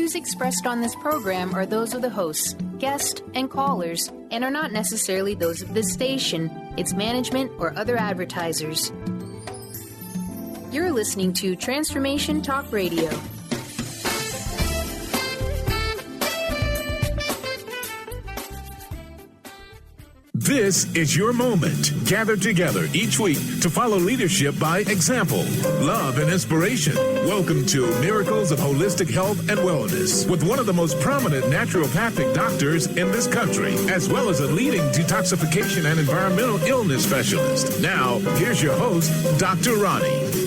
views expressed on this program are those of the hosts, guests, and callers, and are not necessarily those of this station, its management, or other advertisers. You're listening to Transformation Talk Radio. This is your moment. Gather together each week to follow leadership by example, love, and inspiration. Welcome to Miracles of Holistic Health and Wellness with one of the most prominent naturopathic doctors in this country, as well as a leading detoxification and environmental illness specialist. Now, here's your host, Dr. Roni.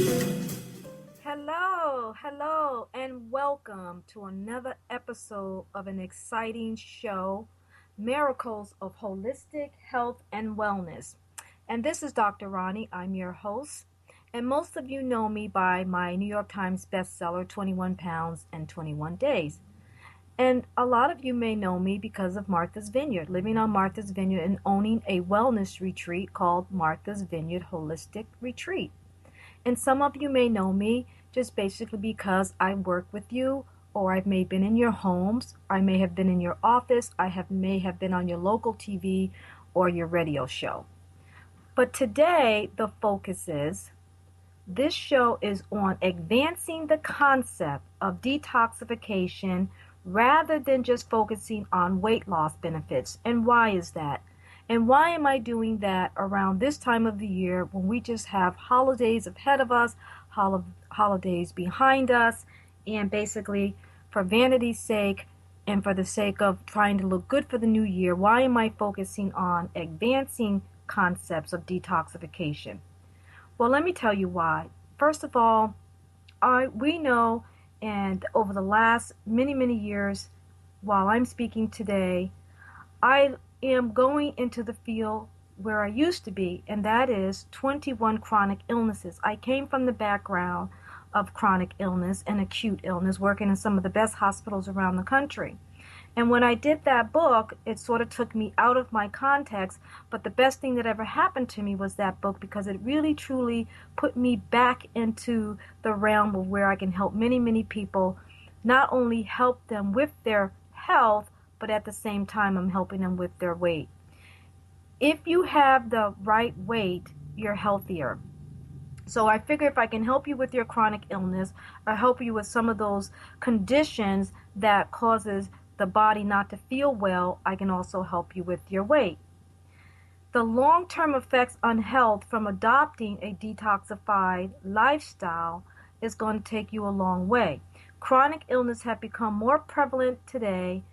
Hello, and welcome to another episode of an exciting show, Miracles of Holistic Health and Wellness. And this is Dr. Roni. I'm your host. And most of you know me by my New York Times bestseller, 21 Pounds and 21 Days. And a lot of you may know me because of Martha's Vineyard, living on Martha's Vineyard and owning a wellness retreat called Martha's Vineyard Holistic Retreat. And some of you may know me just basically because I work with you, or I may have been in your homes, I may have been in your office, may have been on your local TV or your radio show. But today, the focus is, this show is on advancing the concept of detoxification rather than just focusing on weight loss benefits. And why is that? And why am I doing that around this time of the year when we just have holidays ahead of us, holidays behind us, and basically for vanity's sake and for the sake of trying to look good for the new year, why am I focusing on advancing concepts of detoxification? Well, let me tell you why. First of all, we know, and over the last many years, while I'm speaking today, I am going into the field where I used to be, and that is 21 chronic illnesses. I came from the background of chronic illness and acute illness, working in some of the best hospitals around the country. And when I did that book, it sort of took me out of my context, but the best thing that ever happened to me was that book, because it really truly put me back into the realm of where I can help many people, not only help them with their health, but at the same time I'm helping them with their weight. If you have the right weight, you're healthier. So I figure if I can help you with your chronic illness, or help you with some of those conditions that causes the body not to feel well, I can also help you with your weight. The long-term effects on health from adopting a detoxified lifestyle is going to take you a long way. Chronic illness have become more prevalent today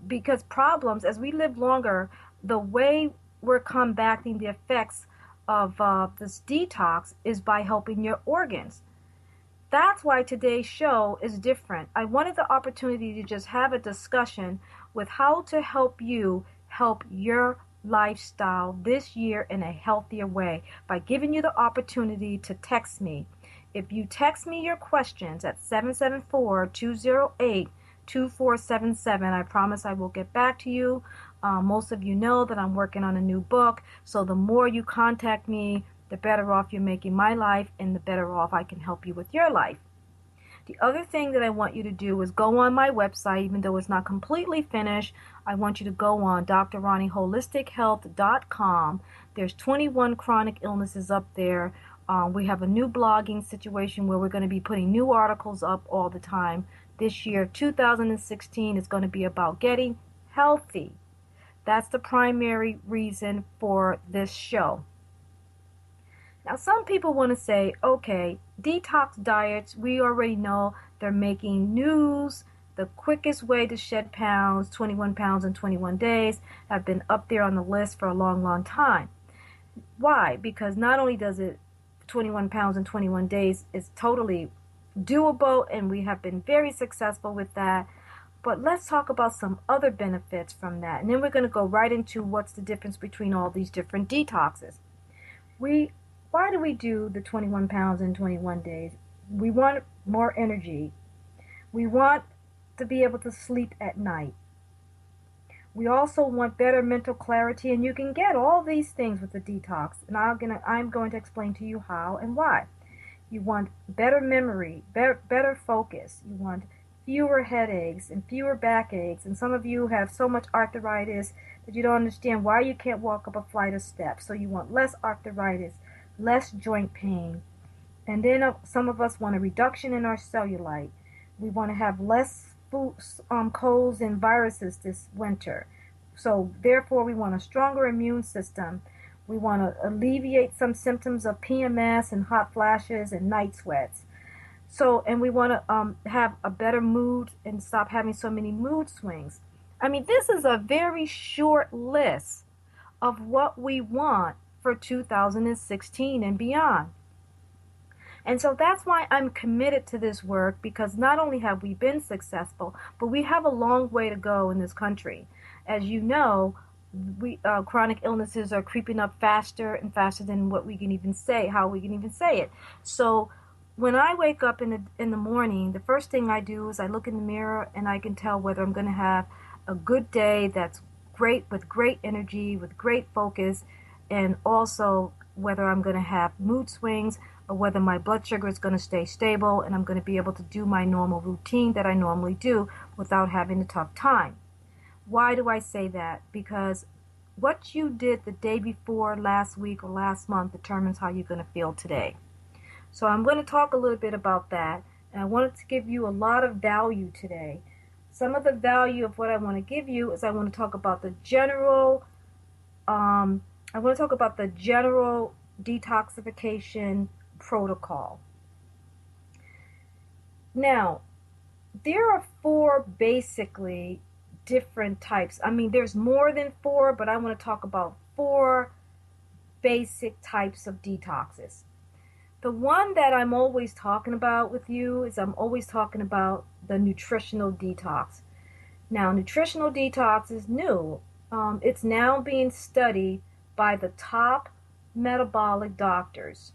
because problems, as we live longer, the way we're combating the effects of this detox is by helping your organs. That's why today's show is different. I wanted the opportunity to just have a discussion with how to help you help your lifestyle this year in a healthier way by giving you the opportunity to text me. If you text me your questions at 774-208-2477, I promise I will get back to you. Most of you know that I'm working on a new book, so the more you contact me, the better off you're making my life, and the better off I can help you with your life. The other thing that I want you to do is go on my website, even though it's not completely finished. I want you to go on drroniholistichealth.com. There's 21 chronic illnesses up there. We have a new blogging situation where we're going to be putting new articles up all the time. This year, 2016, is going to be about getting healthy. That's the primary reason for this show. Now, some people want to say, okay, detox diets, we already know they're making news. The quickest way to shed pounds, 21 pounds in 21 days, have been up there on the list for a long time. Why? Because not only does it 21 pounds in 21 days is totally doable, and we have been very successful with that. But let's talk about some other benefits from that. And then we're going to go right into what's the difference between all these different detoxes. Why do we do the 21 pounds in 21 days? We want more energy. We want to be able to sleep at night. We also want better mental clarity, and you can get all these things with the detox. And I'm going to explain to you how and why. You want better memory, better focus. You want fewer headaches and fewer backaches. And some of you have so much arthritis that you don't understand why you can't walk up a flight of steps. So you want less arthritis, less joint pain. And then some of us want a reduction in our cellulite. We want to have less colds and viruses this winter. So therefore, we want a stronger immune system. We want to alleviate some symptoms of PMS and hot flashes and night sweats. So, and we want to have a better mood and stop having so many mood swings. I mean, this is a very short list of what we want for 2016 and beyond. And so that's why I'm committed to this work, because not only have we been successful, but we have a long way to go in this country. As you know, chronic illnesses are creeping up faster and faster than what we can even say, how we can even say it. So when I wake up in the morning, the first thing I do is I look in the mirror and I can tell whether I'm going to have a good day that's great, with great energy, with great focus, and also whether I'm going to have mood swings or whether my blood sugar is going to stay stable and I'm going to be able to do my normal routine that I normally do without having a tough time. Why do I say that? Because what you did the day before, last week, or last month determines how you're going to feel today. So I'm going to talk a little bit about that, and I wanted to give you a lot of value today. Some of the value of what I want to give you is I want to talk about the general detoxification protocol. Now, there are 4 basically different types. I mean, there's more than 4, but I want to talk about 4 basic types of detoxes. The one that I'm always talking about with you is I'm always talking about the nutritional detox. Now, nutritional detox is new. It's now being studied by the top metabolic doctors.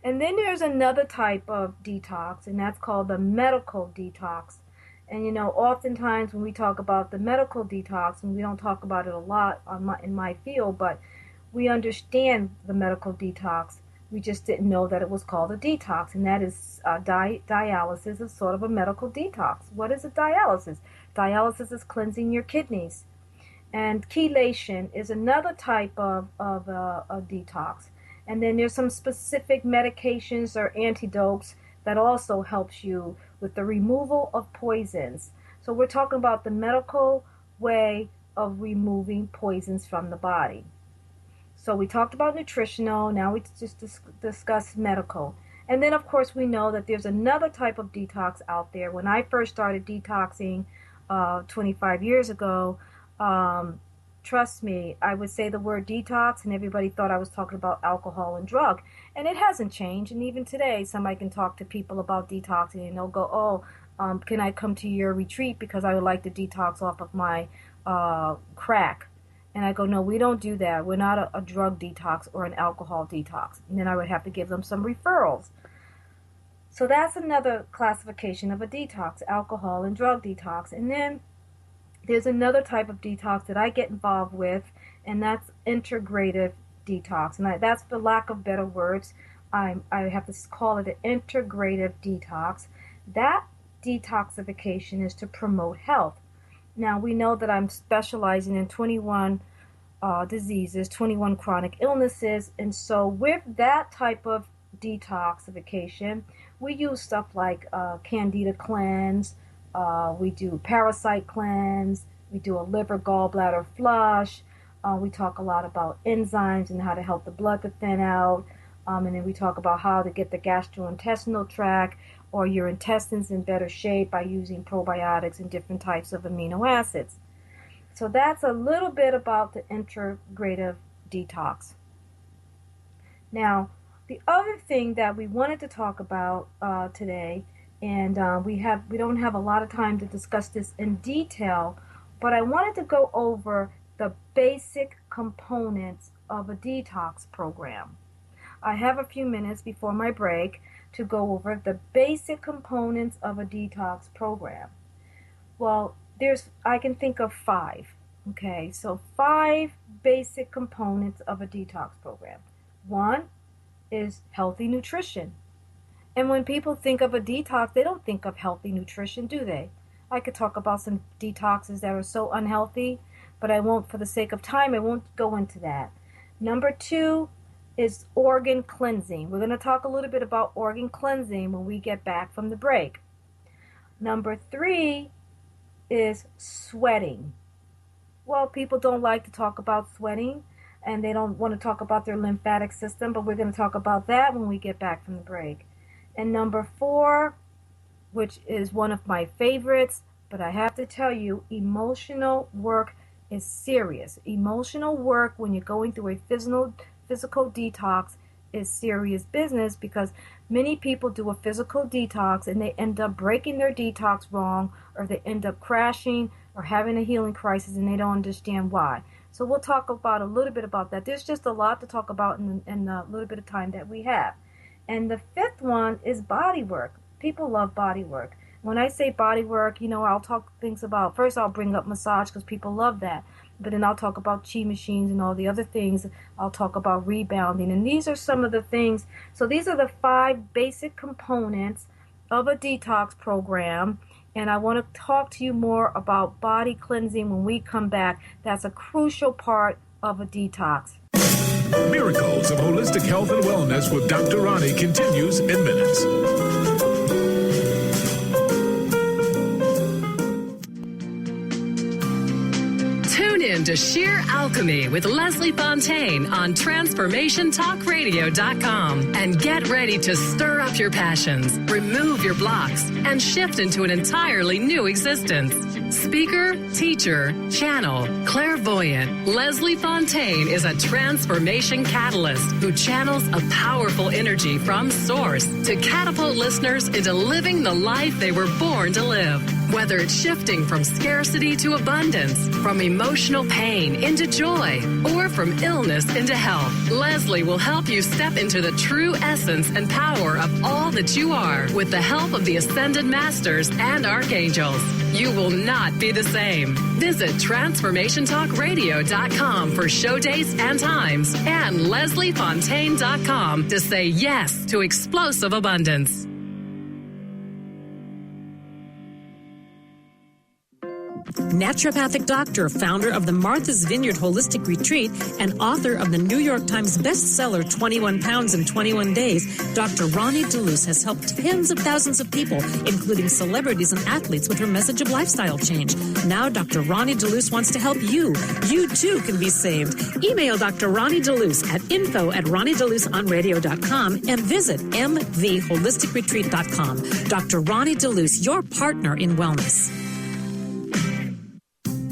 And then there's another type of detox, and that's called the medical detox. And you know, oftentimes when we talk about the medical detox, and we don't talk about it a lot in my field, but we understand the medical detox. We just didn't know that it was called a detox, and that is dialysis is sort of a medical detox. What is a dialysis? Dialysis is cleansing your kidneys. And chelation is another type of a detox. And then there's some specific medications or antidotes that also helps you with the removal of poisons. So we're talking about the medical way of removing poisons from the body. So we talked about nutritional, now we just discussed medical. And then of course we know that there's another type of detox out there. When I first started detoxing 25 years ago, trust me, I would say the word detox and everybody thought I was talking about alcohol and drug. And it hasn't changed. And even today, somebody can talk to people about detoxing and they'll go, can I come to your retreat because I would like to detox off of my crack? And I go, no, we don't do that. We're not a drug detox or an alcohol detox. And then I would have to give them some referrals. So that's another classification of a detox, alcohol and drug detox. And then there's another type of detox that I get involved with, and that's integrative detox. And that's, for lack of better words, I have to call it an integrative detox. That detoxification is to promote health. Now, we know that I'm specializing in 21 diseases, 21 chronic illnesses, and so with that type of detoxification, we use stuff like Candida cleanse, we do parasite cleanse, we do a liver gallbladder flush, we talk a lot about enzymes and how to help the blood to thin out, and then we talk about how to get the gastrointestinal tract or your intestines in better shape by using probiotics and different types of amino acids. So that's a little bit about the integrative detox. Now, the other thing that we wanted to talk about today, and we don't have a lot of time to discuss this in detail, but I wanted to go over the basic components of a detox program. I have a few minutes before my break to go over the basic components of a detox program. Well, I can think of 5. Okay, so 5 basic components of a detox program. 1 is healthy nutrition. And when people think of a detox, they don't think of healthy nutrition, do they? I could talk about some detoxes that are so unhealthy, but I won't, for the sake of time, I won't go into that. Number 2 is organ cleansing. We're going to talk a little bit about organ cleansing when we get back from the break. Number 3 is sweating. Well, people don't like to talk about sweating, and they don't want to talk about their lymphatic system, but we're going to talk about that when we get back from the break. And number 4, which is one of my favorites, but I have to tell you, emotional work is serious. Emotional work when you're going through a physical detox is serious business, because many people do a physical detox and they end up breaking their detox wrong, or they end up crashing or having a healing crisis and they don't understand why. So we'll talk about a little bit about that. There's just a lot to talk about in the little bit of time that we have. And the 5th one is body work. People love body work. When I say body work, I'll talk things about, first I'll bring up massage because people love that. But then I'll talk about chi machines and all the other things. I'll talk about rebounding. And these are some of the things. So these are the 5 basic components of a detox program. And I want to talk to you more about body cleansing when we come back. That's a crucial part of a detox. Miracles of Holistic Health and Wellness with Dr. Roni continues in minutes. Tune in to Sheer Alchemy with Leslie Fontaine on TransformationTalkRadio.com and get ready to stir up your passions, remove your blocks, and shift into an entirely new existence. Speaker, teacher, channel, clairvoyant, Leslie Fontaine is a transformation catalyst who channels a powerful energy from source to catapult listeners into living the life they were born to live. Whether it's shifting from scarcity to abundance, from emotional pain into joy, or from illness into health, Leslie will help you step into the true essence and power of all that you are with the help of the Ascended Masters and Archangels. You will not be the same. Visit TransformationTalkRadio.com for show dates and times, and LeslieFontaine.com to say yes to explosive abundance. Naturopathic doctor, founder of the Martha's Vineyard Holistic Retreat, and author of the New York Times bestseller 21 Pounds in 21 Days, Dr. Roni DeLuce has helped tens of thousands of people, including celebrities and athletes, with her message of lifestyle change. Now Dr. Roni DeLuce wants to help you. You too can be saved. Email Dr. Roni DeLuce at info@RoniDeLuceOnRadio.com and visit mtheholisticretreat.com. Dr. Roni DeLuce, your partner in wellness.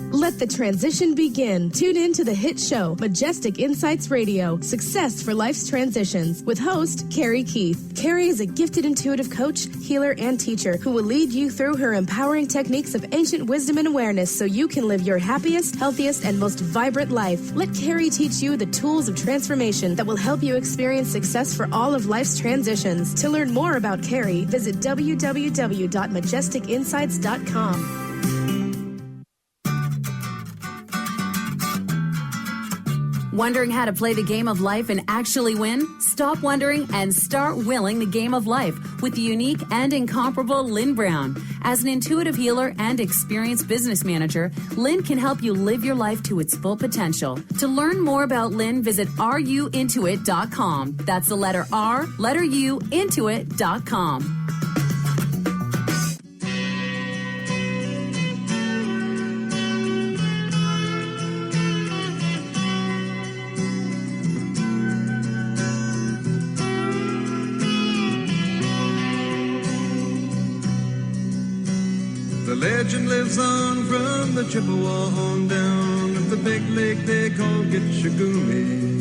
Let the transition begin. Tune in to the hit show, Majestic Insights Radio, Success for Life's Transitions, with host Carrie Keith. Carrie is a gifted intuitive coach, healer, and teacher who will lead you through her empowering techniques of ancient wisdom and awareness so you can live your happiest, healthiest, and most vibrant life. Let Carrie teach you the tools of transformation that will help you experience success for all of life's transitions. To learn more about Carrie, visit www.majesticinsights.com. Wondering how to play the game of life and actually win? Stop wondering and start willing the game of life with the unique and incomparable Lynn Brown. As an intuitive healer and experienced business manager, Lynn can help you live your life to its full potential. To learn more about Lynn, visit ruintuit.com. That's the letter R, letter U, intuit.com. The legend lives on from the Chippewa on down of the big lake they call Gitchagumi.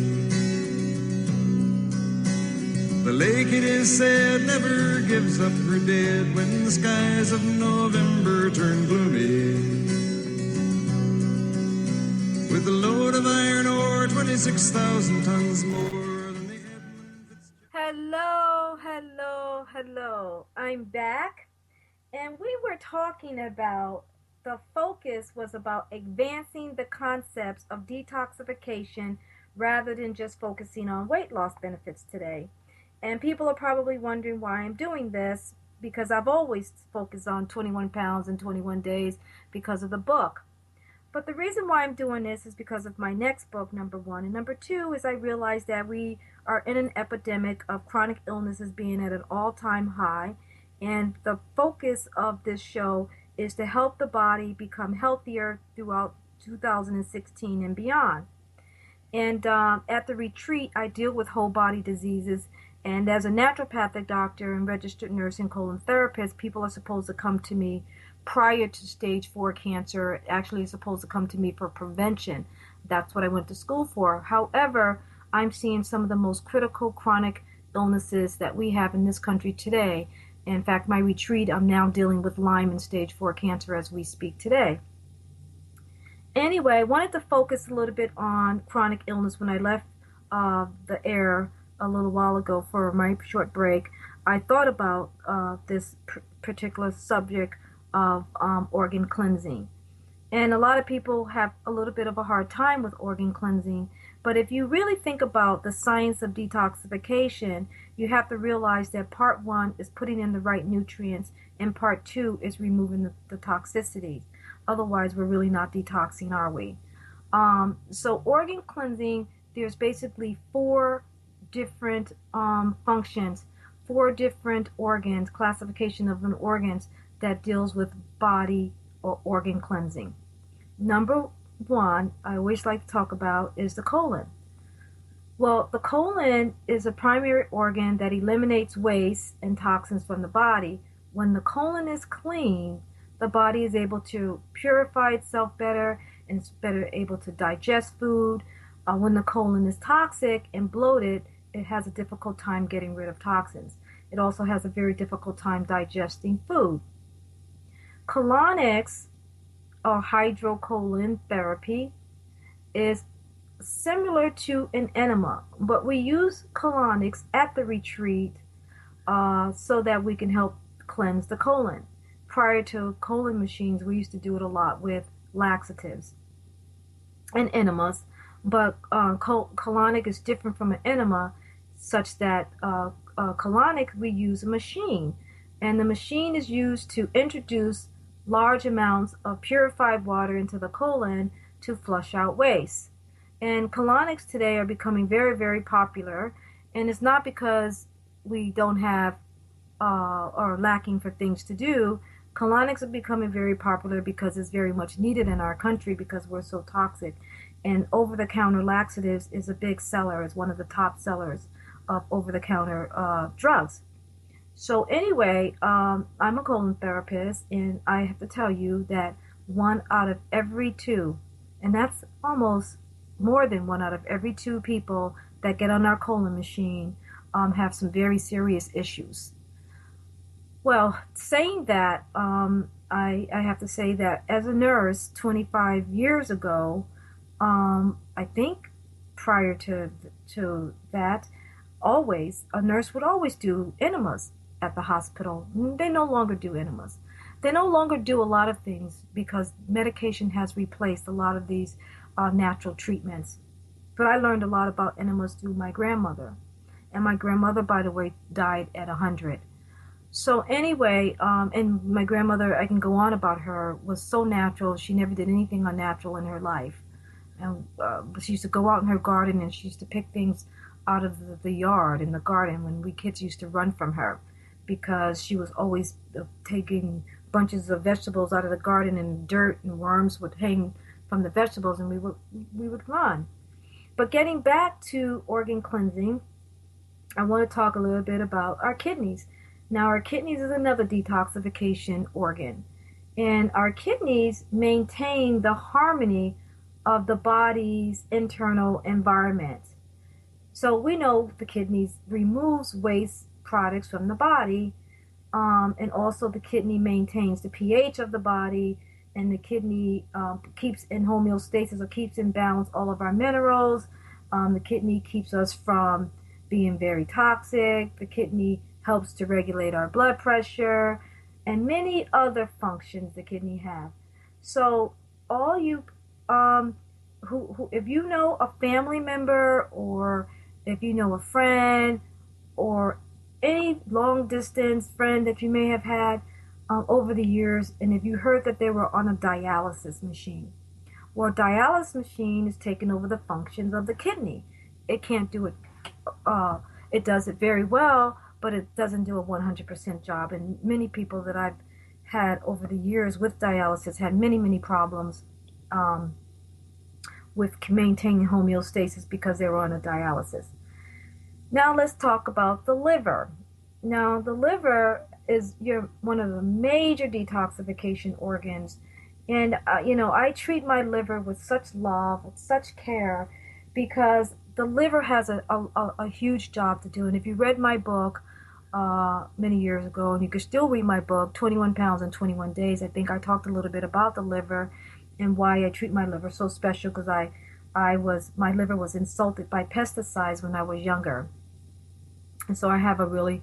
The lake, it is said, never gives up her dead when the skies of November turn gloomy. With a load of iron ore, 26,000 tons more than the Edmund. Hello. I'm back. And we were talking about, the focus was about advancing the concepts of detoxification rather than just focusing on weight loss benefits today. And people are probably wondering why I'm doing this, because I've always focused on 21 pounds in 21 days because of the book. But the reason why I'm doing this is because of my next book, number one. And number two is I realized that we are in an epidemic of chronic illnesses being at an all-time high. And the focus of this show is to help the body become healthier throughout 2016 and beyond. And at the retreat, I deal with whole body diseases. And as a naturopathic doctor and registered nurse and colon therapist, people are supposed to come to me prior to stage 4 cancer. Actually, it's supposed to come to me for prevention. That's what I went to school for. However, I'm seeing some of the most critical chronic illnesses that we have in this country today. In fact, my retreat, I'm now dealing with Lyme and stage 4 cancer as we speak today. Anyway, I wanted to focus a little bit on chronic illness. When I left the air a little while ago for my short break, I thought about this particular subject of organ cleansing. And a lot of people have a little bit of a hard time with organ cleansing. But if you really think about the science of detoxification, you have to realize that part 1 is putting in the right nutrients, and part 2 is removing the toxicities. Otherwise, we're really not detoxing, are we? So organ cleansing, there's basically 4 different functions, 4 different organs, classification of organs that deals with body or organ cleansing. Number 1, I always like to talk about, is the colon. Well, the colon is a primary organ that eliminates waste and toxins from the body. When the colon is clean, the body is able to purify itself better, and it's better able to digest food. When the colon is toxic and bloated, it has a difficult time getting rid of toxins. It also has a very difficult time digesting food. Colonics, or hydrocolon therapy, is similar to an enema, but we use colonics at the retreat so that we can help cleanse the colon. Prior to colon machines, we used to do it a lot with laxatives and enemas, but colonic is different from an enema, such that colonic, we use a machine, and the machine is used to introduce large amounts of purified water into the colon to flush out waste. And colonics today are becoming very, very popular, and it's not because we don't have or lacking for things to do. Colonics are becoming very popular because it's very much needed in our country because we're so toxic. And over-the-counter laxatives is a big seller, is one of the top sellers of over-the-counter drugs. So anyway, I'm a colon therapist, and I have to tell you that 1 out of every 2, and that's almost more than 1 out of every 2 people that get on our colon machine have some very serious issues. Well, saying that, I have to say that as a nurse 25 years ago, I think prior to that, a nurse would always do enemas at the hospital. They no longer do enemas. They no longer do a lot of things because medication has replaced a lot of these natural treatments. But I learned a lot about enemas through my grandmother. And my grandmother, by the way, died at 100. So anyway, and my grandmother, I can go on about her, was so natural. She never did anything unnatural in her life. And she used to go out in her garden, and she used to pick things out of the yard in the garden when we kids used to run from her, because she was always taking bunches of vegetables out of the garden, and dirt and worms would hang from the vegetables, and we would run. But getting back to organ cleansing, I want to talk a little bit about our kidneys. Now, our kidneys is another detoxification organ, and our kidneys maintain the harmony of the body's internal environment. So we know the kidneys removes waste products from the body, and also the kidney maintains the pH of the body, and the kidney keeps in homeostasis, or keeps in balance all of our minerals. The kidney keeps us from being very toxic. The kidney helps to regulate our blood pressure, and many other functions the kidney have. So all you who if you know a family member, or if you know a friend or any long distance friend that you may have had over the years, and if you heard that they were on a dialysis machine. Well, a dialysis machine is taking over the functions of the kidney. It can't do it. It does it very well, but it doesn't do a 100% job. And many people that I've had over the years with dialysis had many, many problems with maintaining homeostasis because they were on a dialysis. Now let's talk about the liver. Now the liver is one of the major detoxification organs. And, I treat my liver with such love, with such care, because the liver has a huge job to do. And if you read my book many years ago, and you can still read my book, 21 Pounds in 21 Days, I think I talked a little bit about the liver and why I treat my liver so special, because my liver was insulted by pesticides when I was younger. And so I have a really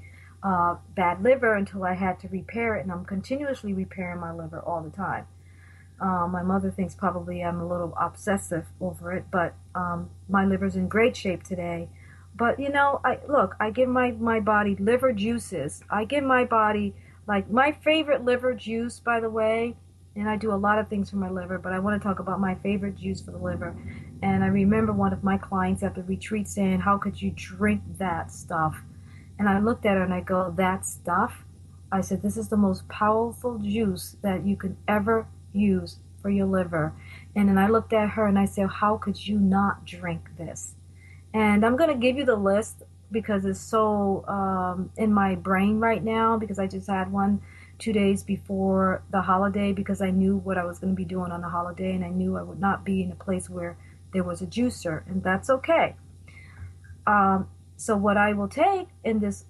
bad liver until I had to repair it, and I'm continuously repairing my liver all the time. My mother thinks probably I'm a little obsessive over it, but my liver's in great shape today. But, I give my body liver juices. I give my body, like, my favorite liver juice, by the way, and I do a lot of things for my liver, but I want to talk about my favorite juice for the liver. And I remember one of my clients at the retreat saying, "How could you drink that stuff?" And I looked at her and I go, "That stuff?" I said, "This is the most powerful juice that you could ever use for your liver." And then I looked at her and I said, "How could you not drink this?" And I'm going to give you the list because it's so in my brain right now, because I just had one 2 days before the holiday, because I knew what I was going to be doing on the holiday, and I knew I would not be in a place where there was a juicer, and that's okay. So what I will take in this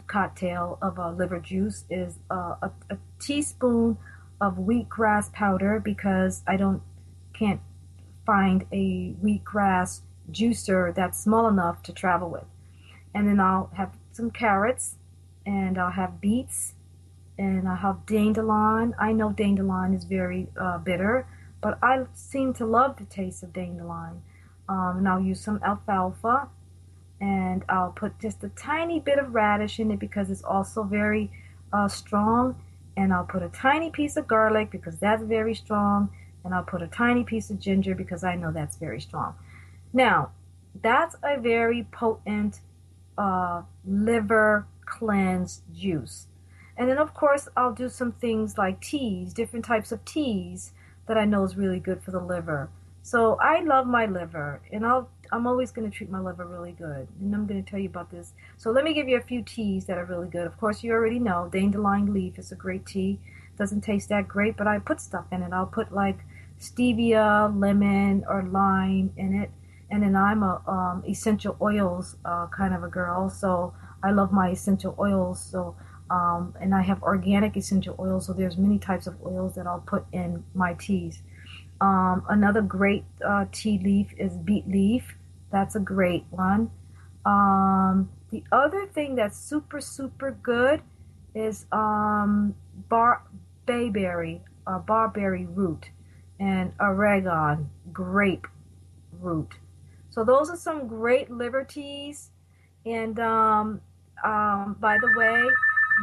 cocktail of liver juice is a teaspoon of wheatgrass powder, because I can't find a wheatgrass juicer that's small enough to travel with. And then I'll have some carrots, and I'll have beets, and I'll have dandelion. I know dandelion is very bitter, but I seem to love the taste of dandelion. And I'll use some alfalfa, and I'll put just a tiny bit of radish in it because it's also very strong. And I'll put a tiny piece of garlic because that's very strong. And I'll put a tiny piece of ginger because I know that's very strong. Now, that's a very potent liver cleanse juice. And then, of course, I'll do some things like teas, different types of teas that I know is really good for the liver. So I love my liver, and I'm always going to treat my liver really good. And I'm going to tell you about this. So let me give you a few teas that are really good. Of course, you already know dandelion leaf is a great tea. Doesn't taste that great, but I put stuff in it. I'll put like stevia, lemon, or lime in it. And then I'm a essential oils kind of a girl, so I love my essential oils. So and I have organic essential oils, so there's many types of oils that I'll put in my teas. Another great tea leaf is beet leaf. That's a great one. The other thing that's super, super good is bayberry root and oregon grape root. So those are some great liver teas. And by the way,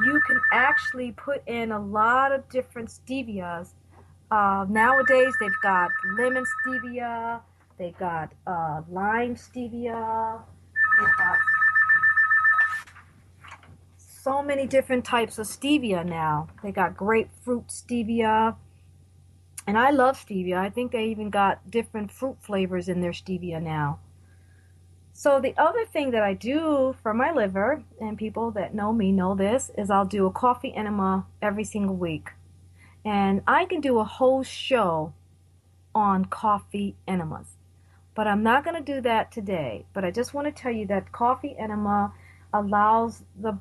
you can actually put in a lot of different stevias. Nowadays, they've got lemon stevia, they've got lime stevia, they've got so many different types of stevia now. They got grapefruit stevia, and I love stevia. I think they even got different fruit flavors in their stevia now. So the other thing that I do for my liver, and people that know me know this, is I'll do a coffee enema every single week. And I can do a whole show on coffee enemas. But I'm not going to do that today. But I just want to tell you that coffee enema allows the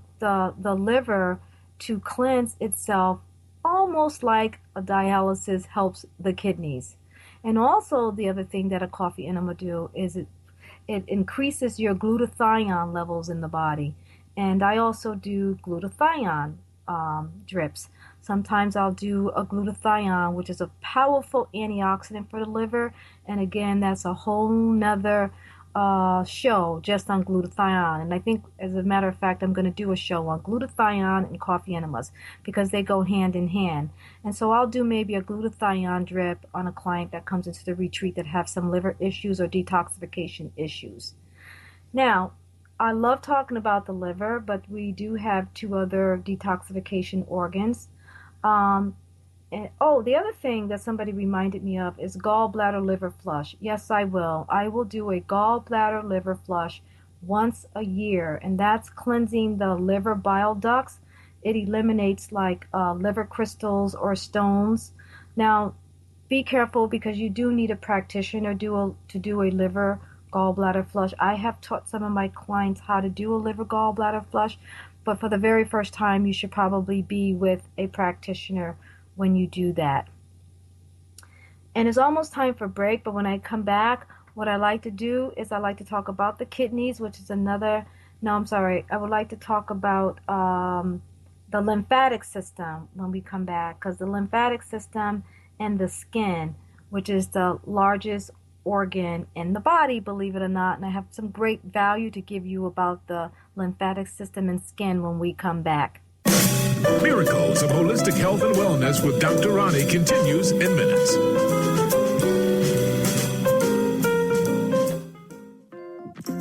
liver to cleanse itself almost like a dialysis helps the kidneys. And also the other thing that a coffee enema do is it increases your glutathione levels in the body. And I also do glutathione drips. Sometimes I'll do a glutathione, which is a powerful antioxidant for the liver. And again, that's a whole nother show just on glutathione. And I think, as a matter of fact, I'm going to do a show on glutathione and coffee enemas because they go hand in hand. And so I'll do maybe a glutathione drip on a client that comes into the retreat that have some liver issues or detoxification issues. Now, I love talking about the liver, but we do have 2 other detoxification organs. The other thing that somebody reminded me of is gallbladder liver flush. Yes, I will. I will do a gallbladder liver flush once a year, and that's cleansing the liver bile ducts. It eliminates like liver crystals or stones. Now, be careful because you do need a practitioner to do a liver gallbladder flush. I have taught some of my clients how to do a liver gallbladder flush, but for the very first time, you should probably be with a practitioner when you do that. And it's almost time for break, but when I come back, what I like to do is I like to talk about the kidneys, which is I would like to talk about the lymphatic system when we come back, because the lymphatic system and the skin, which is the largest organ in the body, believe it or not, and I have some great value to give you about the lymphatic system and skin when we come back. Miracles of Holistic Health and Wellness with Dr. Roni continues in minutes.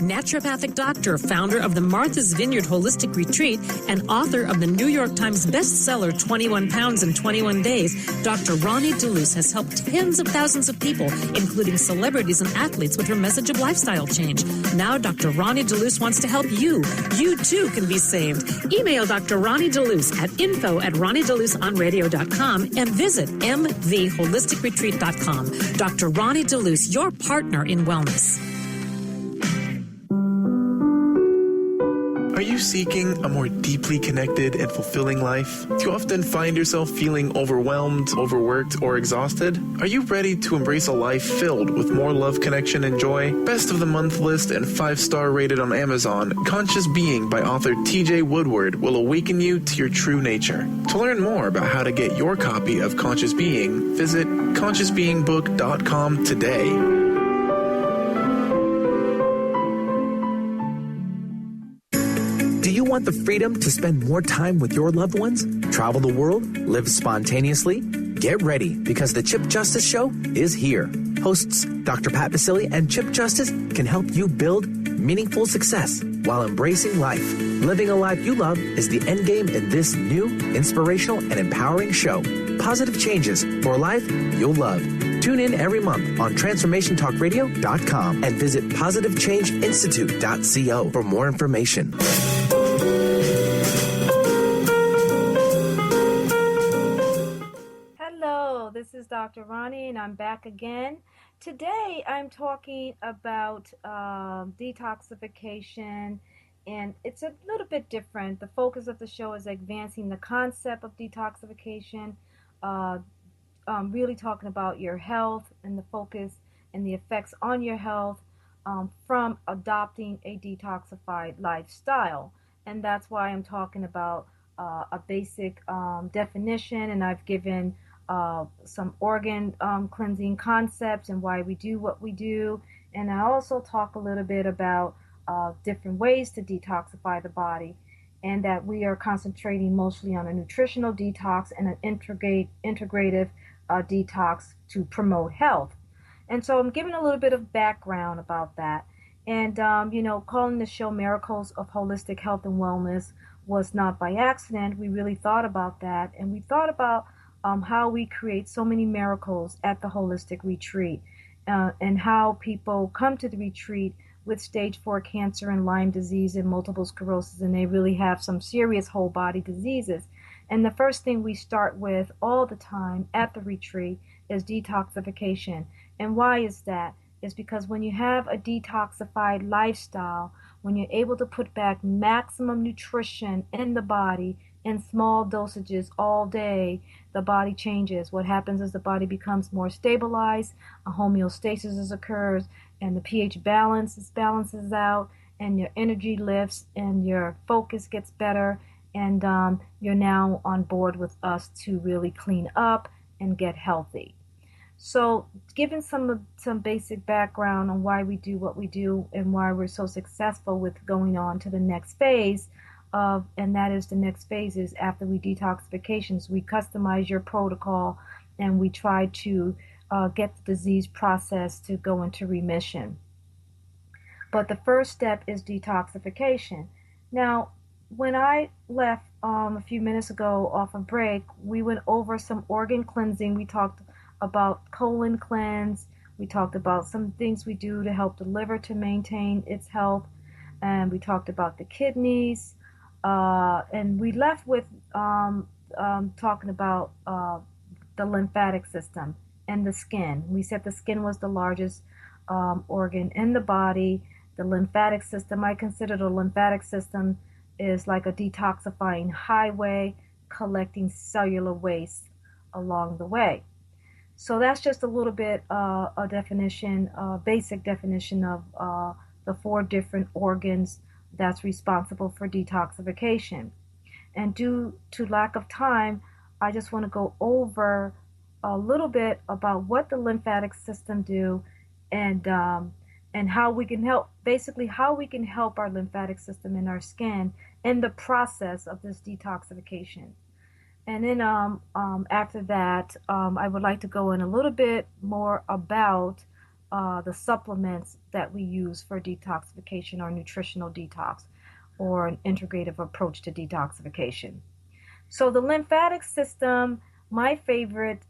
Naturopathic doctor, founder of the Martha's Vineyard Holistic Retreat, and author of the New York Times bestseller 21 Pounds in 21 Days, Dr. Roni DeLuce has helped tens of thousands of people, including celebrities and athletes, with her message of lifestyle change. Now Dr. Roni DeLuce wants to help you. You too can be saved. Email Dr. Roni DeLuce at info@RoniDeLuceOnRadio.com and visit mvholisticretreat.com. Dr. Roni DeLuce, your partner in wellness. Are you seeking a more deeply connected and fulfilling life? Do you often find yourself feeling overwhelmed, overworked, or exhausted? Are you ready to embrace a life filled with more love, connection, and joy? Best of the month list and 5-star rated on Amazon, Conscious Being by author TJ Woodward will awaken you to your true nature. To learn more about how to get your copy of Conscious Being, visit ConsciousBeingBook.com today. Do you want the freedom to spend more time with your loved ones? Travel the world? Live spontaneously? Get ready, because the Chip Justice Show is here. Hosts Dr. Pat Basili and Chip Justice can help you build meaningful success while embracing life. Living a life you love is the end game in this new, inspirational, and empowering show. Positive changes for a life you'll love. Tune in every month on TransformationTalkRadio.com and visit PositiveChangeInstitute.co for more information. Hello, this is Dr. Roni, and I'm back again. Today, I'm talking about detoxification, and it's a little bit different. The focus of the show is advancing the concept of detoxification, really talking about your health and the focus and the effects on your health from adopting a detoxified lifestyle. And that's why I'm talking about a basic definition, and I've given some organ cleansing concepts and why we do what we do. And I also talk a little bit about different ways to detoxify the body, and that we are concentrating mostly on a nutritional detox and an integrative detox to promote health. And so I'm giving a little bit of background about that. And, calling the show Miracles of Holistic Health and Wellness was not by accident. We really thought about that, and we thought about how we create so many miracles at the Holistic Retreat, and how people come to the retreat with stage 4 cancer and Lyme disease and multiple sclerosis, and they really have some serious whole body diseases. And the first thing we start with all the time at the retreat is detoxification. And why is that? Is because when you have a detoxified lifestyle, when you're able to put back maximum nutrition in the body in small dosages all day, the body changes. What happens is the body becomes more stabilized, a homeostasis occurs, and the pH balances out, and your energy lifts, and your focus gets better, and you're now on board with us to really clean up and get healthy. So, given some basic background on why we do what we do and why we're so successful with going on to the next phase and that is the next phase is after we detoxifications, we customize your protocol and we try to get the disease process to go into remission. But the first step is detoxification. Now, when I left a few minutes ago off a break, we went over some organ cleansing. We talked about colon cleanse. We talked about some things we do to help the liver to maintain its health. And we talked about the kidneys. And we left with talking about the lymphatic system and the skin. We said the skin was the largest organ in the body. The lymphatic system, I consider the lymphatic system is like a detoxifying highway collecting cellular waste along the way. So that's just a little bit a definition, basic definition of the 4 different organs that's responsible for detoxification. And due to lack of time, I just want to go over a little bit about what the lymphatic system do and how we can help, basically how we can help our lymphatic system in our skin in the process of this detoxification. And then after that, I would like to go in a little bit more about the supplements that we use for detoxification or nutritional detox or an integrative approach to detoxification. So the lymphatic system, my favorite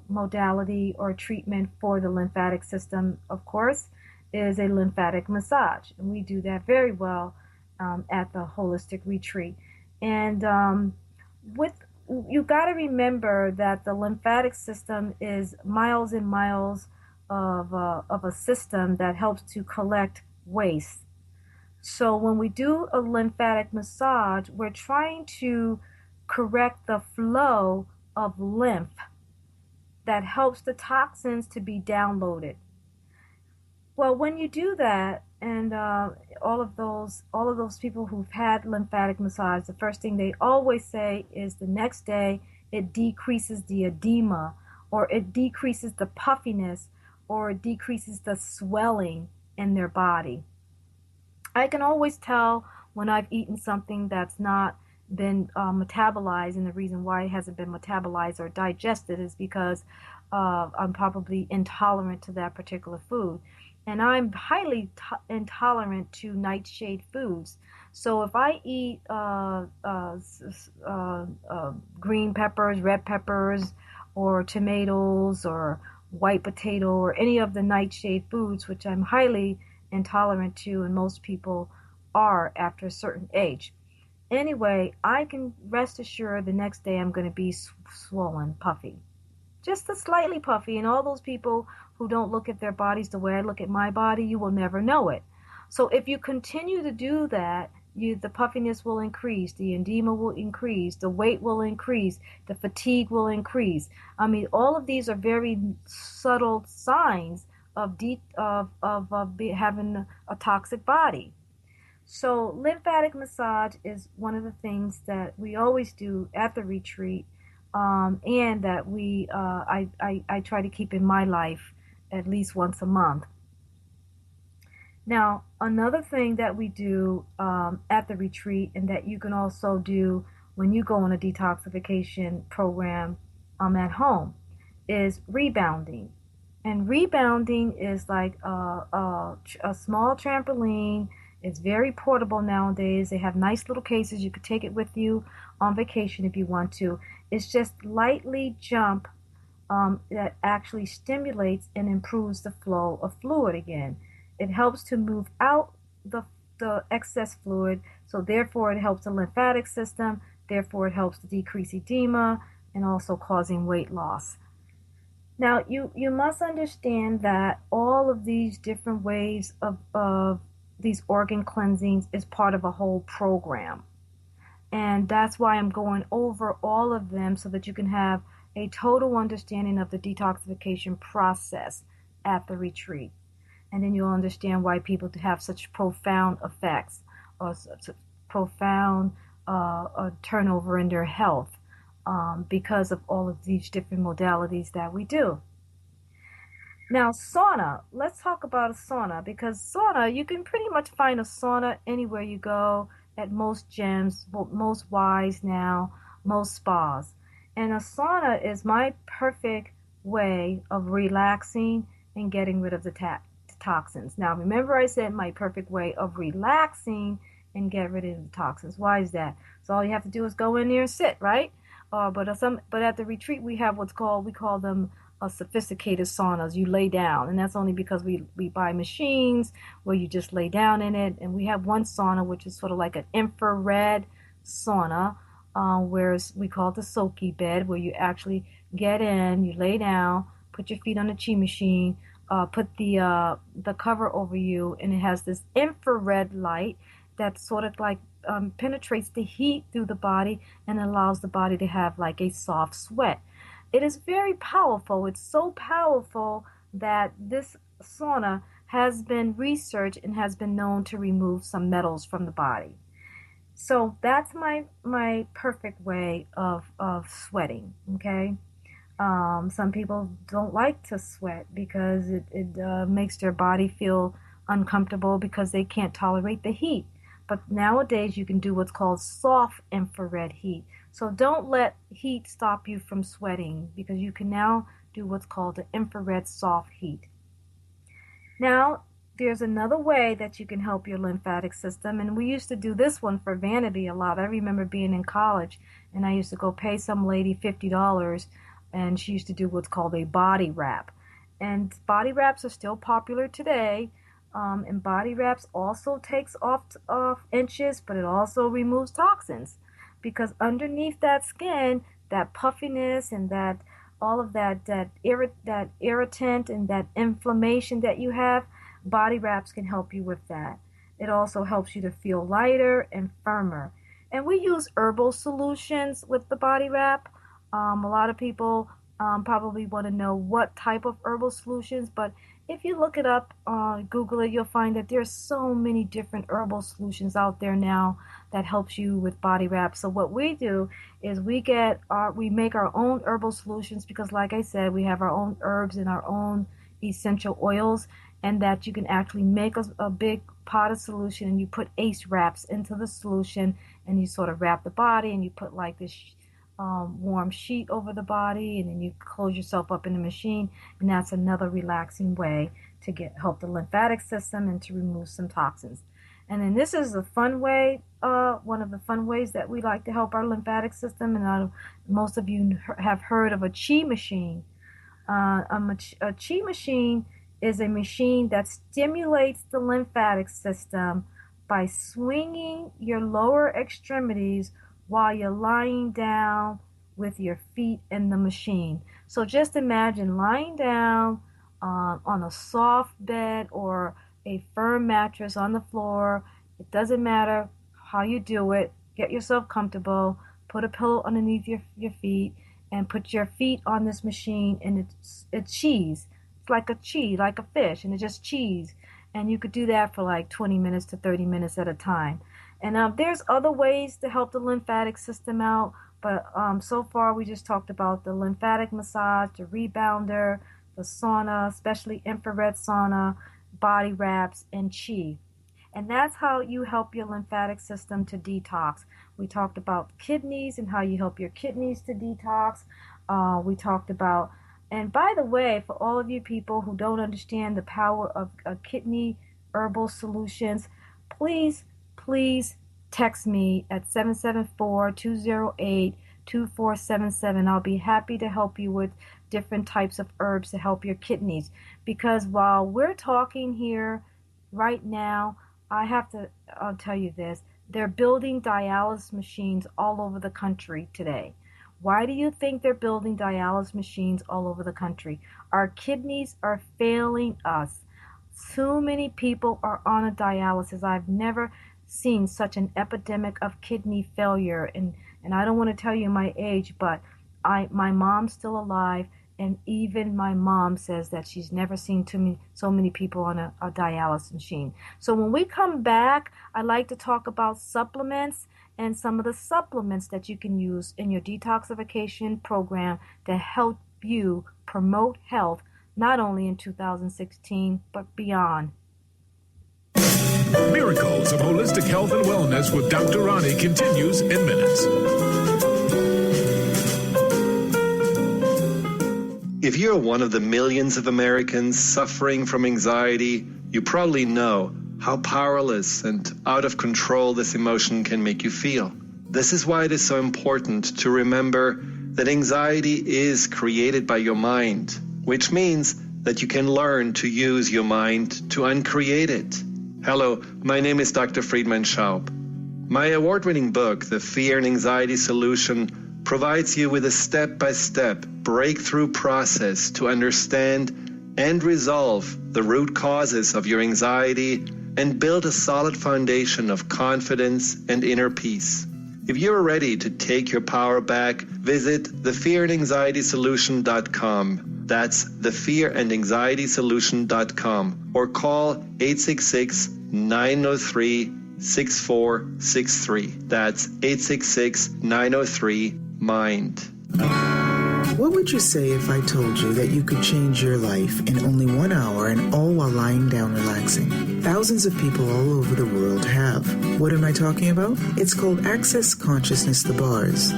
modality or treatment for the lymphatic system, of course, is a lymphatic massage. And we do that very well at the Holistic Retreat. And you got to remember that the lymphatic system is miles and miles of a system that helps to collect waste. So when we do a lymphatic massage, we're trying to correct the flow of lymph that helps the toxins to be downloaded. Well, when you do that, and all of those people who've had lymphatic massage, the first thing they always say is the next day it decreases the edema, or it decreases the puffiness, or it decreases the swelling in their body. I can always tell when I've eaten something that's not been metabolized, and the reason why it hasn't been metabolized or digested is because I'm probably intolerant to that particular food. And I'm highly intolerant to nightshade foods. So if I eat green peppers, red peppers, or tomatoes, or white potato, or any of the nightshade foods, which I'm highly intolerant to, and most people are after a certain age. Anyway, I can rest assured the next day I'm going to be swollen, puffy. Just a slightly puffy. And all those people who don't look at their bodies the way I look at my body, you will never know it. So if you continue to do that, the puffiness will increase, the edema will increase, the weight will increase, the fatigue will increase. I mean, all of these are very subtle signs of having a toxic body. So lymphatic massage is one of the things that we always do at the retreat, and that I try to keep in my life at least once a month. Now, another thing that we do at the retreat, and that you can also do when you go on a detoxification program at home, is rebounding. And rebounding is like a small trampoline. It's very portable nowadays. They have nice little cases. You could take it with you on vacation if you want to. It's just lightly jump that actually stimulates and improves the flow of fluid again. It helps to move out the excess fluid, so therefore it helps the lymphatic system, therefore it helps to decrease edema and also causing weight loss. Now, you must understand that all of these different ways of these organ cleansings is part of a whole program. And that's why I'm going over all of them so that you can have a total understanding of the detoxification process at the retreat. And then you'll understand why people have such profound effects or such profound turnover in their health because of all of these different modalities that we do. Now, sauna. Let's talk about a sauna, because sauna, you can pretty much find a sauna anywhere you go, at most gyms, most Ys now, most spas. And a sauna is my perfect way of relaxing and getting rid of the toxins. Now, remember I said my perfect way of relaxing and get rid of the toxins. Why is that? So all you have to do is go in there and sit, right? But at the retreat we have we call them sophisticated saunas. You lay down, and that's only because we buy machines where you just lay down in it. And we have one sauna which is sort of like an infrared sauna, whereas we call it the soaky bed, where you actually get in, you lay down, put your feet on the chi machine, put the cover over you, and it has this infrared light that sort of like penetrates the heat through the body and allows the body to have like a soft sweat. It is very powerful. It's so powerful that this sauna has been researched and has been known to remove some metals from the body. So that's my perfect way of sweating, okay? Some people don't like to sweat because it makes their body feel uncomfortable because they can't tolerate the heat. But nowadays you can do what's called soft infrared heat. So don't let heat stop you from sweating, because you can now do what's called the infrared soft heat. Now, there's another way that you can help your lymphatic system, and we used to do this one for vanity a lot. I remember being in college, and I used to go pay some lady $50, and she used to do what's called a body wrap. And body wraps are still popular today. And body wraps also takes off inches, but it also removes toxins, because underneath that skin, that puffiness and that all of that irritant and that inflammation that you have, body wraps can help you with that. It also helps you to feel lighter and firmer. And we use herbal solutions with the body wrap. A lot of people probably want to know what type of herbal solutions, but if you look it up, Google it, you'll find that there's so many different herbal solutions out there now that helps you with body wrap. So what we do is we make our own herbal solutions, because like I said, we have our own herbs and our own essential oils, and that you can actually make a big pot of solution, and you put ace wraps into the solution, and you sort of wrap the body, and you put like this warm sheet over the body, and then you close yourself up in the machine, and that's another relaxing way to help the lymphatic system and to remove some toxins. And then this is a fun way, one of the fun ways that we like to help our lymphatic system, and most of you have heard of a chi machine. A chi machine is a machine that stimulates the lymphatic system by swinging your lower extremities while you're lying down with your feet in the machine. So just imagine lying down on a soft bed or a firm mattress on the floor. It doesn't matter how you do it. Get yourself comfortable. Put a pillow underneath your feet and put your feet on this machine, and it's cheese. It's like a fish, and it's just cheese. And you could do that for like 20 minutes to 30 minutes at a time. And there's other ways to help the lymphatic system out, but so far we just talked about the lymphatic massage, the rebounder, the sauna, especially infrared sauna, body wraps, and chi. And that's how you help your lymphatic system to detox. We talked about kidneys and how you help your kidneys to detox. We talked about, and by the way, for all of you people who don't understand the power of kidney herbal solutions, please text me at 774-208-2477. I'll be happy to help you with different types of herbs to help your kidneys. Because while we're talking here right now, I'll tell you this, they're building dialysis machines all over the country today. Why do you think they're building dialysis machines all over the country? Our kidneys are failing us. So many people are on a dialysis. I've never seen such an epidemic of kidney failure, and I don't want to tell you my age, but my mom's still alive, and even my mom says that she's never seen so many people on a dialysis machine. So when we come back, I like to talk about supplements and some of the supplements that you can use in your detoxification program to help you promote health, not only in 2016, but beyond. Miracles of Holistic Health and Wellness with Dr. Roni continues in minutes. If you're one of the millions of Americans suffering from anxiety, you probably know how powerless and out of control this emotion can make you feel. This is why it is so important to remember that anxiety is created by your mind, which means that you can learn to use your mind to uncreate it. Hello, my name is Dr. Friedman Schaub. My award-winning book, The Fear and Anxiety Solution, provides you with a step-by-step breakthrough process to understand and resolve the root causes of your anxiety and build a solid foundation of confidence and inner peace. If you're ready to take your power back, visit thefearandanxietysolution.com. That's thefearandanxietysolution.com, or call 866-903-6463. That's 866-903-MIND. What would you say if I told you that you could change your life in only 1 hour and all while lying down relaxing? Thousands of people all over the world have. What am I talking about? It's called Access Consciousness, the bars.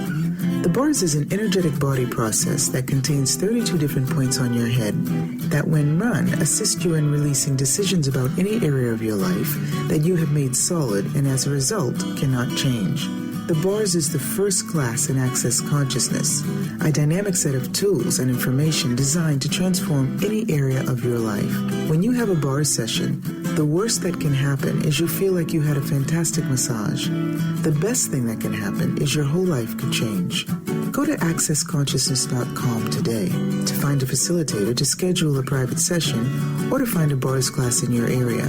The bars is an energetic body process that contains 32 different points on your head that, when run, assist you in releasing decisions about any area of your life that you have made solid and as a result cannot change. The bars is the first class in Access Consciousness, a dynamic set of tools and information designed to transform any area of your life. When you have a bar session, the worst that can happen is you feel like you had a fantastic massage. The best thing that can happen is your whole life could change. Go to accessconsciousness.com today to find a facilitator to schedule a private session or to find a bars class in your area.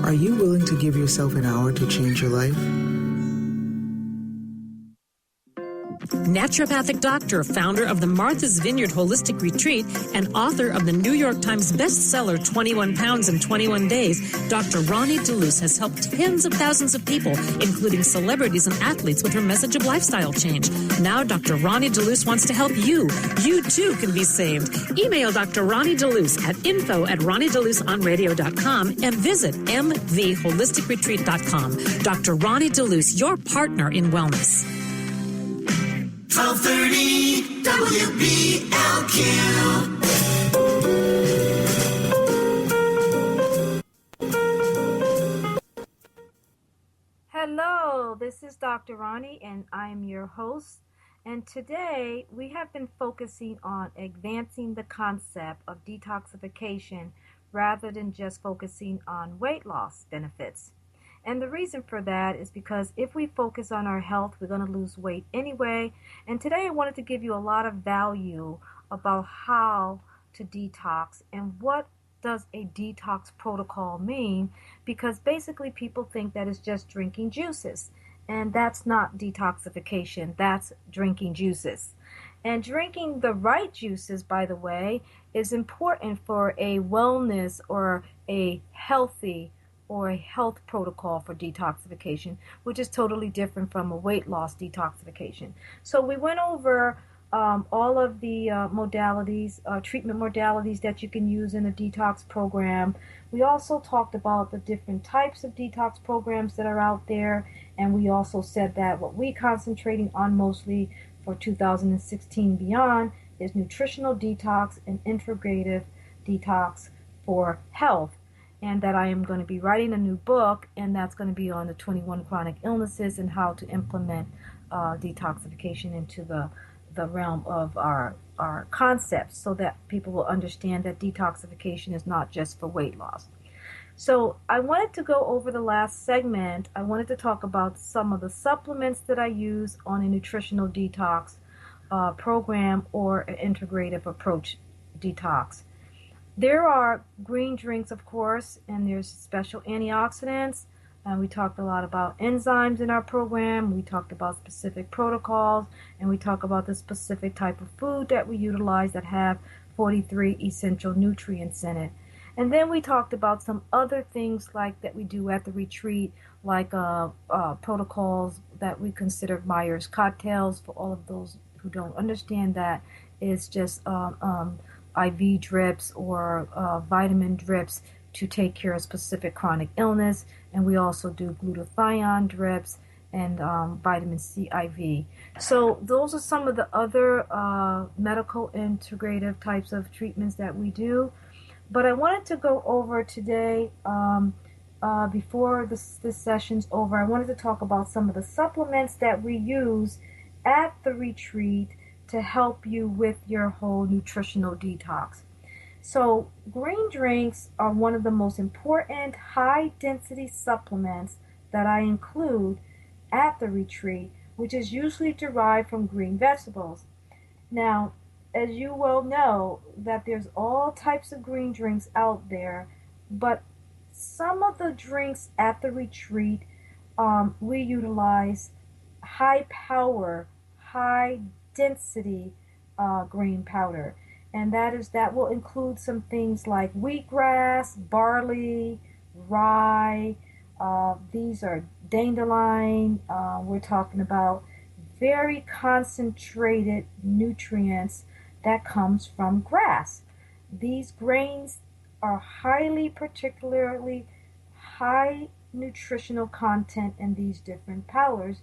Are you willing to give yourself an hour to change your life? Naturopathic doctor, founder of the Martha's Vineyard Holistic Retreat, and author of the New York Times bestseller 21 Pounds in 21 Days, Dr. Roni DeLuce has helped tens of thousands of people, including celebrities and athletes, with her message of lifestyle change. Now Dr. Roni DeLuce wants to help you. You too can be saved. Email Dr. Roni DeLuce at info@RoniDeLuceOnRadio.com and visit mvholisticretreat.com. Dr. Roni DeLuce, your partner in wellness. 1230 WBLQ. Hello, this is Dr. Roni, and I am your host. And today we have been focusing on advancing the concept of detoxification rather than just focusing on weight loss benefits. And the reason for that is because if we focus on our health, we're going to lose weight anyway. And today I wanted to give you a lot of value about how to detox and what does a detox protocol mean, because basically people think that it's just drinking juices. And that's not detoxification, that's drinking juices. And drinking the right juices, by the way, is important for a wellness or a healthy or a health protocol for detoxification, which is totally different from a weight loss detoxification. So we went over all of the modalities, treatment modalities that you can use in a detox program. We also talked about the different types of detox programs that are out there, and we also said that what we're concentrating on mostly for 2016 beyond is nutritional detox and integrative detox for health. And that I am going to be writing a new book, and that's going to be on the 21 chronic illnesses and how to implement detoxification into the realm of our concepts, so that people will understand that detoxification is not just for weight loss. So I wanted to go over the last segment. I wanted to talk about some of the supplements that I use on a nutritional detox program or an integrative approach detox. There are green drinks, of course, and there's special antioxidants. We talked a lot about enzymes in our program. We talked about specific protocols, and we talk about the specific type of food that we utilize that have 43 essential nutrients in it. And then we talked about some other things like that we do at the retreat, like protocols that we consider Myers cocktails. For all of those who don't understand that, it's just IV drips or vitamin drips to take care of specific chronic illness. And we also do glutathione drips and vitamin C IV. So those are some of the other medical integrative types of treatments that we do. But I wanted to go over today, before this session's over, I wanted to talk about some of the supplements that we use at the retreat to help you with your whole nutritional detox. So green drinks are one of the most important high-density supplements that I include at the retreat, which is usually derived from green vegetables. Now, as you well know, that there's all types of green drinks out there, but some of the drinks at the retreat, we utilize high power, high density green powder. And that will include some things like wheatgrass, barley, rye. These are dandelion. We're talking about very concentrated nutrients that comes from grass. These grains are particularly high nutritional content in these different powders,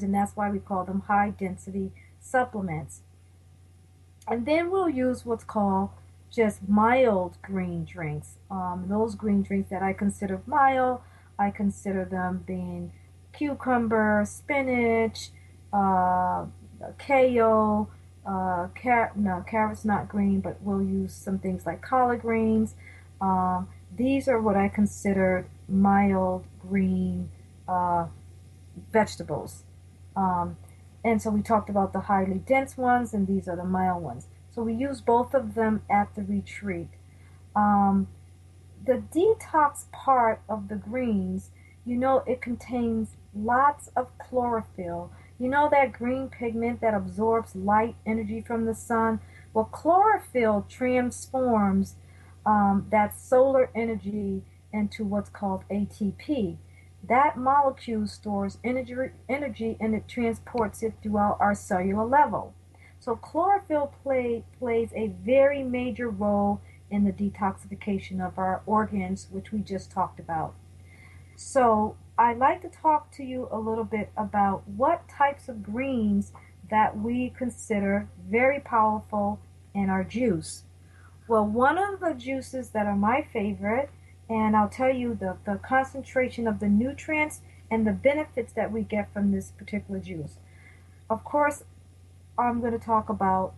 and that's why we call them high density supplements. And then we'll use what's called just mild green drinks. Those green drinks that I consider mild, I consider them being cucumber, spinach, kale, carrot's not green, but we'll use some things like collard greens. These are what I consider mild green vegetables. And so we talked about the highly dense ones, and these are the mild ones. So we use both of them at the retreat. The detox part of the greens, it contains lots of chlorophyll. That green pigment that absorbs light energy from the sun? Well, chlorophyll transforms that solar energy into what's called ATP. That molecule stores energy and it transports it throughout our cellular level. So chlorophyll plays a very major role in the detoxification of our organs, which we just talked about. So I'd like to talk to you a little bit about what types of greens that we consider very powerful in our juice. Well, one of the juices that are my favorite, and I'll tell you the concentration of the nutrients and the benefits that we get from this particular juice. Of course, I'm going to talk about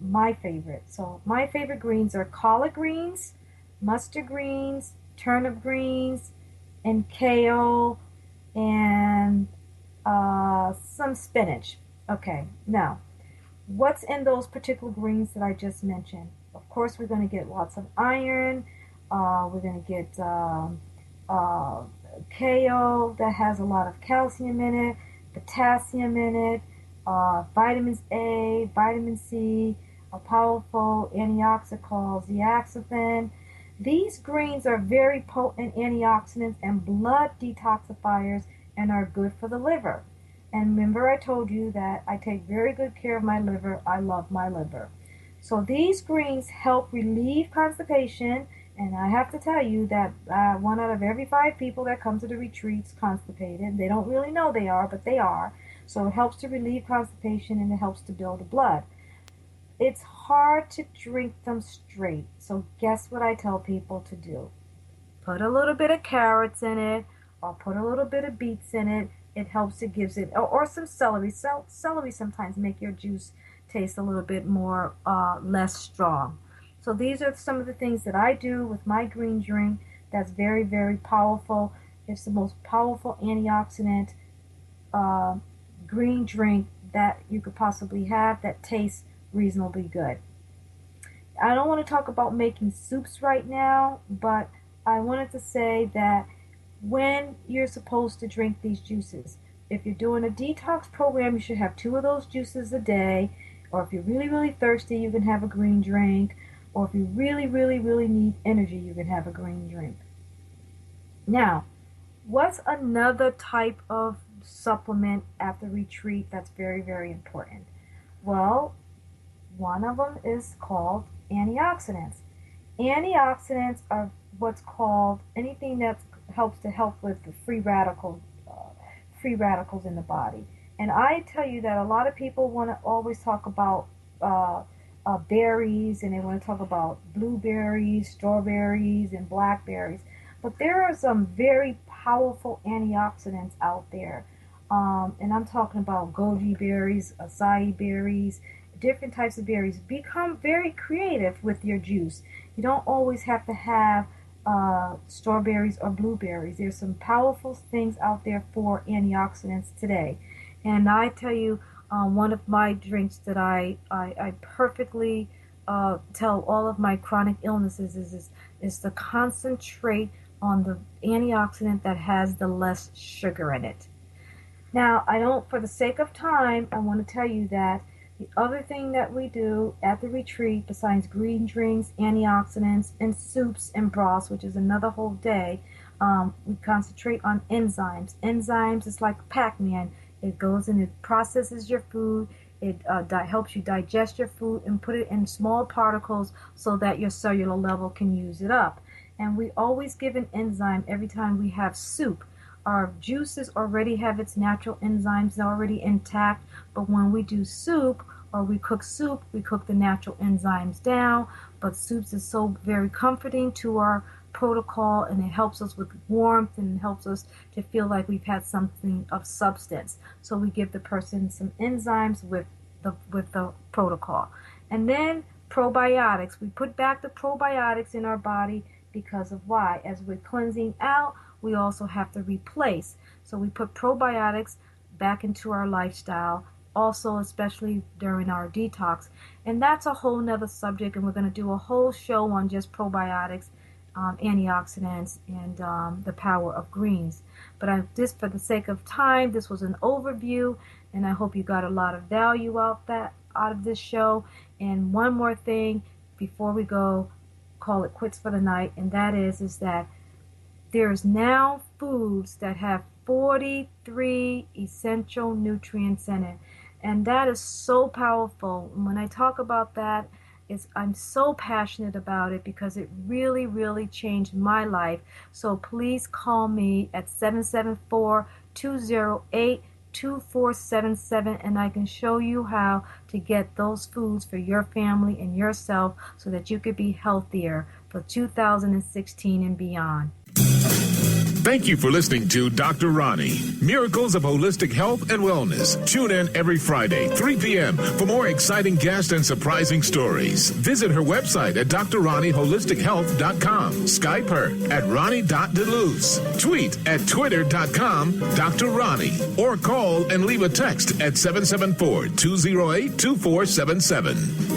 my favorite. So my favorite greens are collard greens, mustard greens, turnip greens, and kale, and some spinach. Okay, now, what's in those particular greens that I just mentioned? Of course, we're going to get lots of iron. We're going to get kale that has a lot of calcium in it, potassium in it, vitamins A, vitamin C, a powerful antioxidant called zeaxanthin. These greens are very potent antioxidants and blood detoxifiers and are good for the liver. And remember I told you that I take very good care of my liver. I love my liver. So these greens help relieve constipation, and I have to tell you that 1 out of every 5 people that come to the retreats constipated. They don't really know they are, but they are. So it helps to relieve constipation and it helps to build the blood. It's hard to drink them straight. So guess what I tell people to do? Put a little bit of carrots in it, or put a little bit of beets in it. It helps, it gives it, or some celery. Celery sometimes make your juice taste a little bit more, less strong. So these are some of the things that I do with my green drink that's very, very powerful. It's the most powerful antioxidant green drink that you could possibly have that tastes reasonably good. I don't want to talk about making soups right now, but I wanted to say that when you're supposed to drink these juices, if you're doing a detox program, you should have 2 of those juices a day, or if you're really, really thirsty, you can have a green drink. Or if you really, really, really need energy, you can have a green drink. Now, what's another type of supplement after retreat that's very, very important? Well, one of them is called antioxidants. Antioxidants are what's called anything that help with the free radicals in the body. And I tell you that a lot of people want to always talk about berries, and they want to talk about blueberries, strawberries, and blackberries. But there are some very powerful antioxidants out there. And I'm talking about goji berries, acai berries, different types of berries. Become very creative with your juice. You don't always have to have strawberries or blueberries. There's some powerful things out there for antioxidants today. And I tell you, one of my drinks that I perfectly tell all of my chronic illnesses is to concentrate on the antioxidant that has the less sugar in it. Now, for the sake of time, I want to tell you that the other thing that we do at the retreat, besides green drinks, antioxidants, and soups and broths, which is another whole day, we concentrate on enzymes. Enzymes is like Pac-Man. It goes and it processes your food. It helps you digest your food and put it in small particles so that your cellular level can use it up. And we always give an enzyme every time we have soup. Our juices already have its natural enzymes already intact, but when we do soup or we cook soup, we cook the natural enzymes down. But soups is so very comforting to our protocol, and it helps us with warmth and helps us to feel like we've had something of substance. So we give the person some enzymes with the protocol. And then probiotics. We put back the probiotics in our body because of why? As we're cleansing out, we also have to replace. So we put probiotics back into our lifestyle, also especially during our detox. And that's a whole nother subject, and we're going to do a whole show on just probiotics, antioxidants, and the power of greens. But just for the sake of time, this was an overview, and I hope you got a lot of value out of this show. And one more thing before we go, call it quits for the night, and that is that there's now foods that have 43 essential nutrients in it. And that is so powerful. And when I talk about that, I'm so passionate about it because it really, really changed my life. So please call me at 774-208-2477, and I can show you how to get those foods for your family and yourself so that you could be healthier for 2016 and beyond. Thank you for listening to Dr. Roni, Miracles of Holistic Health and Wellness. Tune in every Friday, 3 p.m. for more exciting guests and surprising stories. Visit her website at drroniholistichealth.com. Skype her at ronnie.deluz. Tweet at twitter.com Dr. Roni. Or call and leave a text at 774-208-2477.